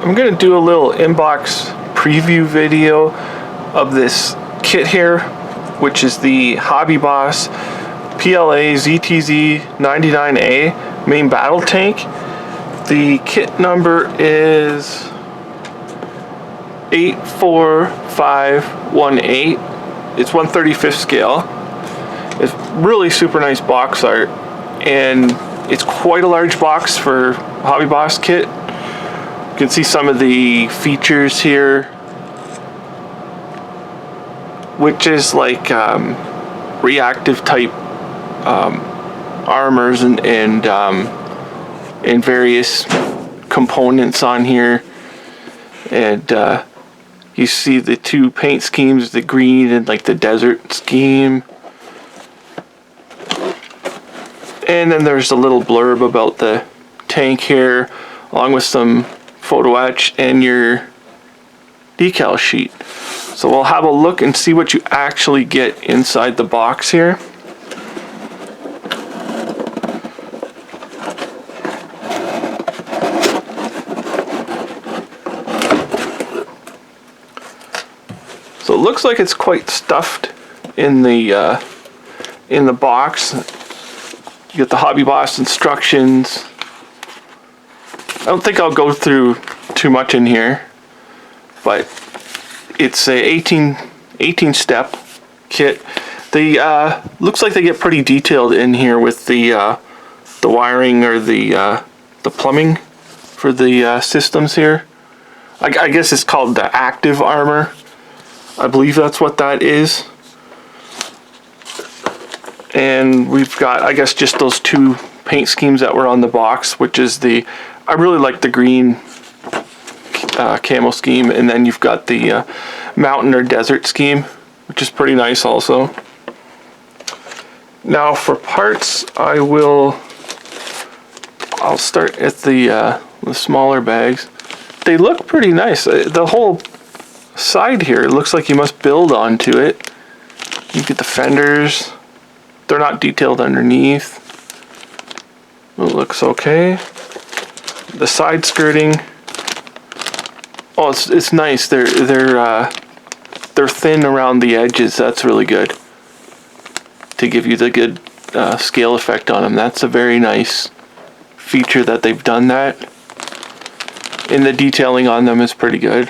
I'm going to do a little inbox preview video of this kit here, which is the HobbyBoss PLA ZTZ-99A main battle tank. The kit number is 84518. It's 1/35 scale. It's really super nice box art, and it's quite a large box for HobbyBoss kit. You can see some of the features here, which is like reactive type armors and various components on here. And you see the two paint schemes, the green and like the desert scheme. And then there's a little blurb about the tank here, along with some photo etch and your decal sheet. So we'll have a look and see what you actually get inside the box here. So it looks like it's quite stuffed in the box. You get the HobbyBoss instructions. I don't think I'll go through too much in here, but it's a 18 step kit. They looks like they get pretty detailed in here with the wiring or the plumbing for the systems here. I guess it's called the active armor. I believe that's what that is. And we've got, I guess, just those two paint schemes that were on the box, which is the, I really like the green camo scheme, and then you've got the mountain or desert scheme, which is pretty nice also. Now for parts, I'll start at the smaller bags. They look pretty nice. The whole side here, it looks like you must build onto it. You get the fenders. They're not detailed underneath. It looks okay. The side skirting. Oh, it's nice. They're thin around the edges. That's really good to give you the good scale effect on them. That's a very nice feature that they've done that. And the detailing on them is pretty good.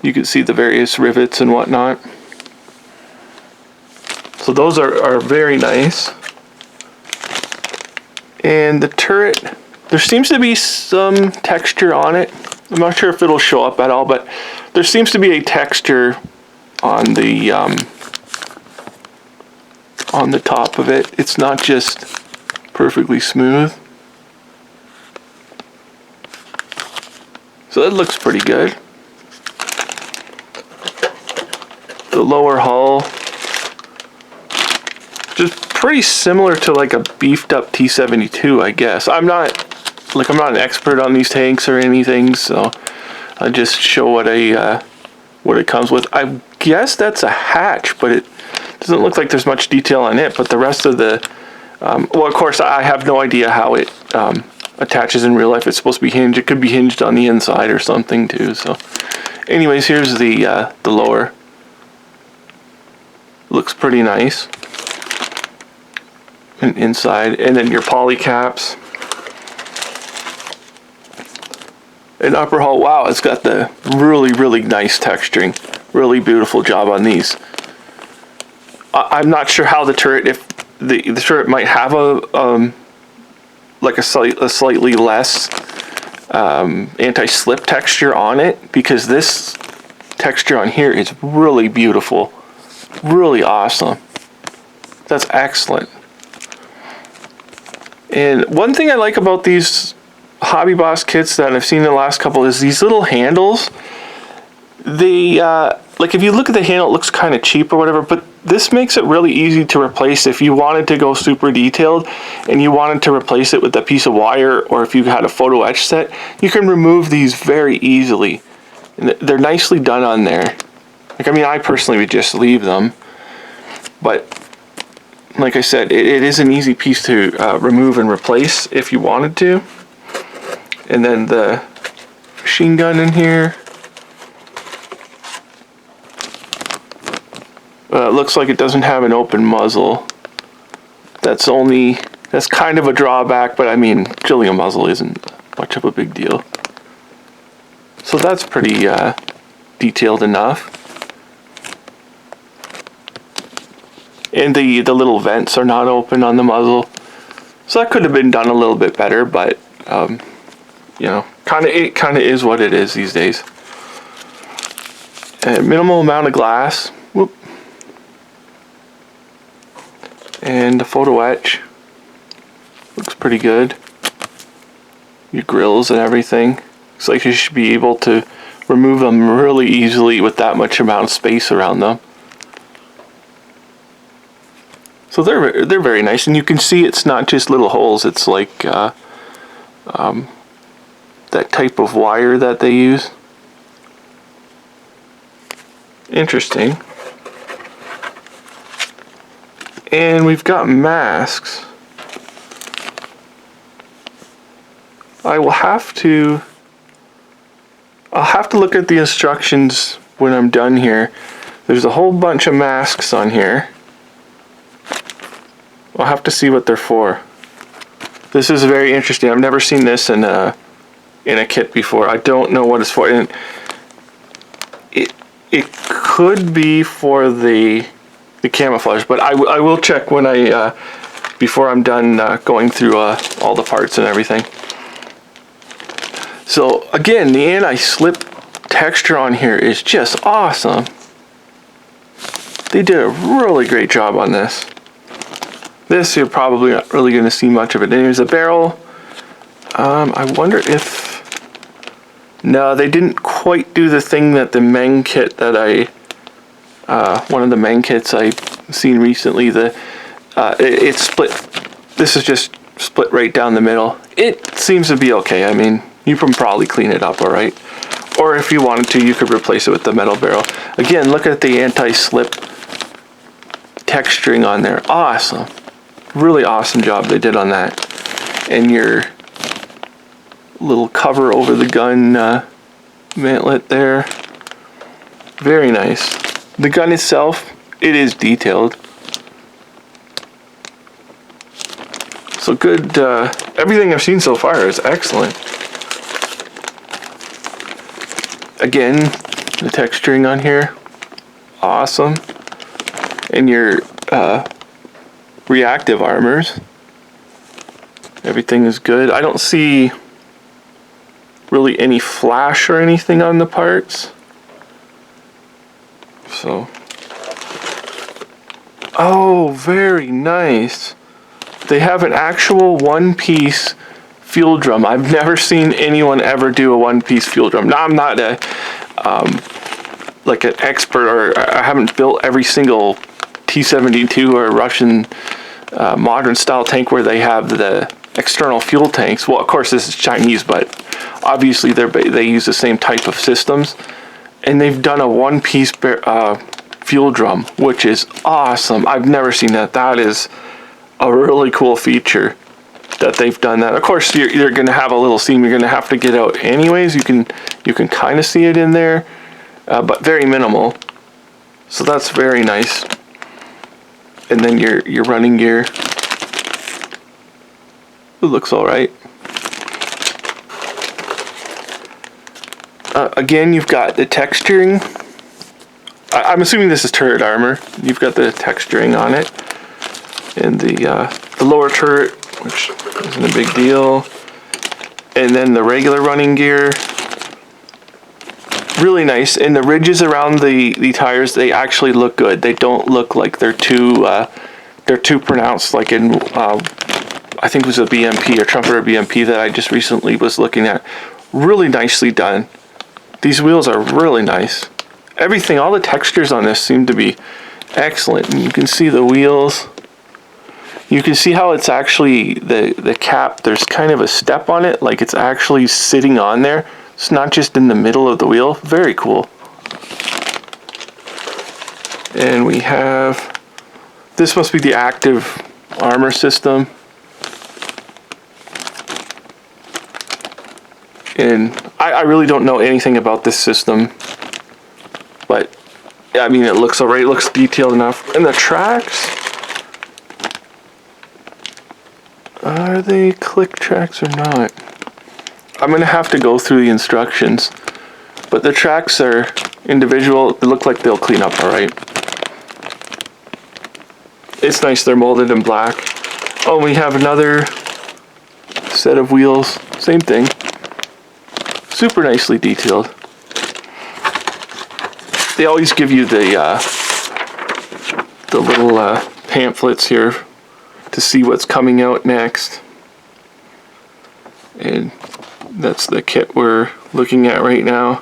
You can see the various rivets and whatnot. So those are very nice. And the turret, there seems to be some texture on it. I'm not sure if it'll show up at all, but there seems to be a texture on the top of it. It's not just perfectly smooth. So it looks pretty good. The lower hull, just pretty similar to like a beefed up T-72, I guess. I'm not an expert on these tanks or anything, so I just show what it comes with. I guess that's a hatch, but it doesn't look like there's much detail on it. But the rest of the, well, of course, I have no idea how it attaches in real life. It's supposed to be hinged. It could be hinged on the inside or something too. So, anyways, here's the lower. Looks pretty nice. And inside, and then your poly caps. And upper hull, wow, it's got the really nice texturing. Really beautiful job on these. I'm not sure how the turret, if the turret might have a slightly less anti-slip texture on it, because this texture on here is really beautiful. Really awesome. That's excellent. And one thing I like about these HobbyBoss kits that I've seen in the last couple is these little handles. They like, if you look at the handle, it looks kind of cheap or whatever, but this makes it really easy to replace. If you wanted to go super detailed and you wanted to replace it with a piece of wire, or if you had a photo etch set, you can remove these very easily. And they're nicely done on there. Like, I mean, I personally would just leave them, but like I said, it is an easy piece to remove and replace if you wanted to. And then the machine gun in here. It looks like it doesn't have an open muzzle. That's kind of a drawback, but I mean, drilling a muzzle isn't much of a big deal. So that's pretty detailed enough. And the little vents are not open on the muzzle. So that could have been done a little bit better, but you know, it kind of is what it is these days. Minimal amount of glass. Whoop. And the photo etch looks pretty good. Your grills and everything. Looks like you should be able to remove them really easily with that much amount of space around them. So they're very nice, and you can see it's not just little holes. It's like that type of wire that they use. Interesting. And we've got masks. I'll have to look at the instructions when I'm done here. There's a whole bunch of masks on here. I'll have to see what they're for. This is very interesting. I've never seen this in a kit before. I don't know what it's for. And it could be for the camouflage, but I will check when before I'm done going through all the parts and everything. So again, the anti-slip texture on here is just awesome. They did a really great job on this. This, you're probably not really going to see much of it. And here's a barrel. I wonder if... No, they didn't quite do the thing that the Meng kit that one of the Meng kits I've seen recently, it's split. This is just split right down the middle. It seems to be okay. I mean, you can probably clean it up all right. Or if you wanted to, you could replace it with the metal barrel. Again, look at the anti-slip texturing on there. Awesome. Really awesome job they did on that. And your little cover over the gun mantlet there. Very nice. The gun itself, it is detailed. So good, everything I've seen so far is excellent. Again, the texturing on here, awesome. And your reactive armors, everything is good. I don't see really any flash or anything on the parts. So, oh, very nice. They have an actual one-piece fuel drum. I've never seen anyone ever do a one-piece fuel drum. Now, I'm not like an expert, or I haven't built every single T-72 or Russian modern style tank where they have the external fuel tanks. Well, of course this is Chinese, but obviously they use the same type of systems. And they've done a one-piece fuel drum, which is awesome. I've never seen that. That is a really cool feature that they've done that. Of course, you're going to have a little seam you're going to have to get out anyways. You can kind of see it in there, but very minimal. So that's very nice. And then your running gear. It looks all right. Again, you've got the texturing. I'm assuming this is turret armor. You've got the texturing on it. And the lower turret, which isn't a big deal. And then the regular running gear. Really nice. And the ridges around the tires, they actually look good. They don't look like they're too pronounced, like in I think it was a BMP or Trumpeter BMP that I just recently was looking at. Really nicely done. These wheels are really nice. Everything, all the textures on this seem to be excellent. And you can see the wheels. You can see how it's actually, the cap, there's kind of a step on it, like it's actually sitting on there. It's not just in the middle of the wheel. Very cool. And we have, this must be the active armor system. And I really don't know anything about this system, but I mean, it looks alright, it looks detailed enough. And the tracks, are they click tracks or not? I'm gonna have to go through the instructions, but the tracks are individual. They look like they'll clean up alright. It's nice, they're molded in black. Oh, we have another set of wheels, same thing. Super nicely detailed. They always give you the little pamphlets here to see what's coming out next. And that's the kit we're looking at right now.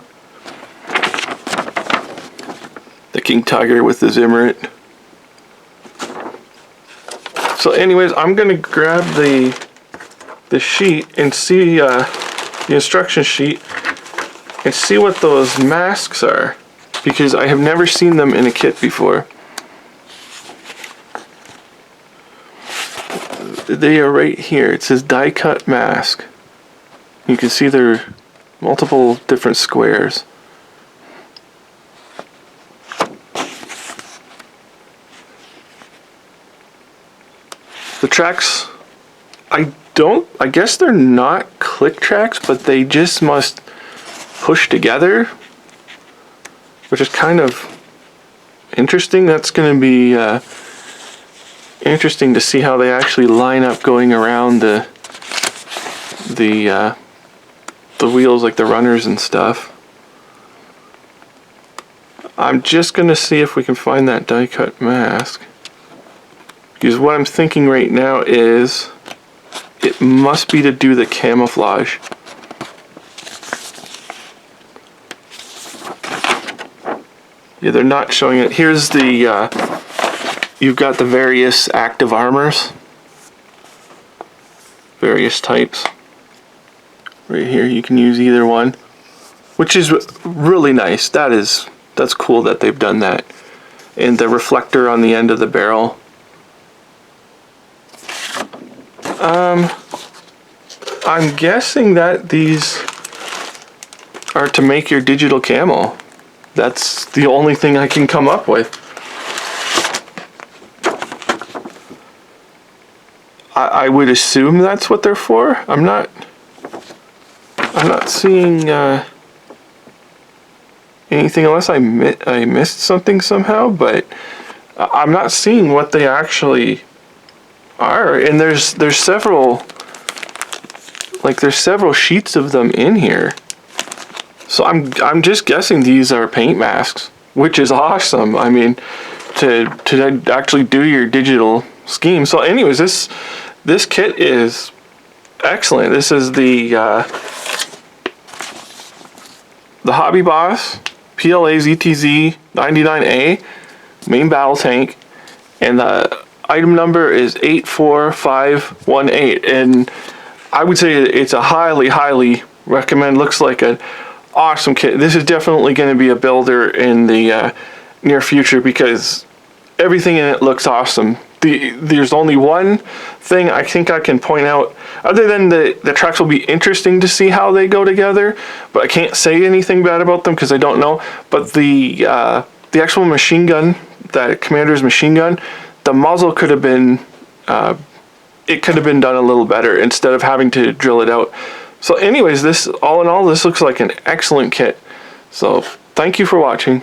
The King Tiger with the Zimmerit. So anyways, I'm gonna grab the sheet and see the instruction sheet and see what those masks are, because I have never seen them in a kit before. They are right here. It says die cut mask. You can see there are multiple different squares. The tracks, I guess they're not click tracks, but they just must push together, which is kind of interesting. That's going to be interesting to see how they actually line up going around the wheels, like the runners and stuff. I'm just going to see if we can find that die cut mask, because what I'm thinking right now is it must be to do the camouflage. Yeah, they're not showing it. Here's the, you've got the various active armors. Various types. Right here, you can use either one. Which is really nice. That's cool that they've done that. And the reflector on the end of the barrel. I'm guessing that these are to make your digital camo. That's the only thing I can come up with. I would assume that's what they're for. I'm not seeing anything unless I missed something somehow, but I'm not seeing what they actually are. And there's several, like there's several sheets of them in here. So I'm just guessing these are paint masks, which is awesome. I mean, to actually do your digital scheme. So anyways, this kit is excellent. This is the HobbyBoss PLA ZTZ-99A main battle tank, and the item number is 84518. And I would say it's a highly recommend. Looks like an awesome kit. This is definitely going to be a builder in the near future, because everything in it looks awesome. There's only one thing I think I can point out, other than the tracks will be interesting to see how they go together, but I can't say anything bad about them because I don't know. But the actual machine gun, that Commander's machine gun, the muzzle could have been it could have been done a little better instead of having to drill it out. So anyways, this all in all, this looks like an excellent kit. So thank you for watching.